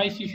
ICC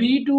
B2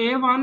A1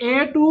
A2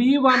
B1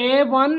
A1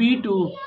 B2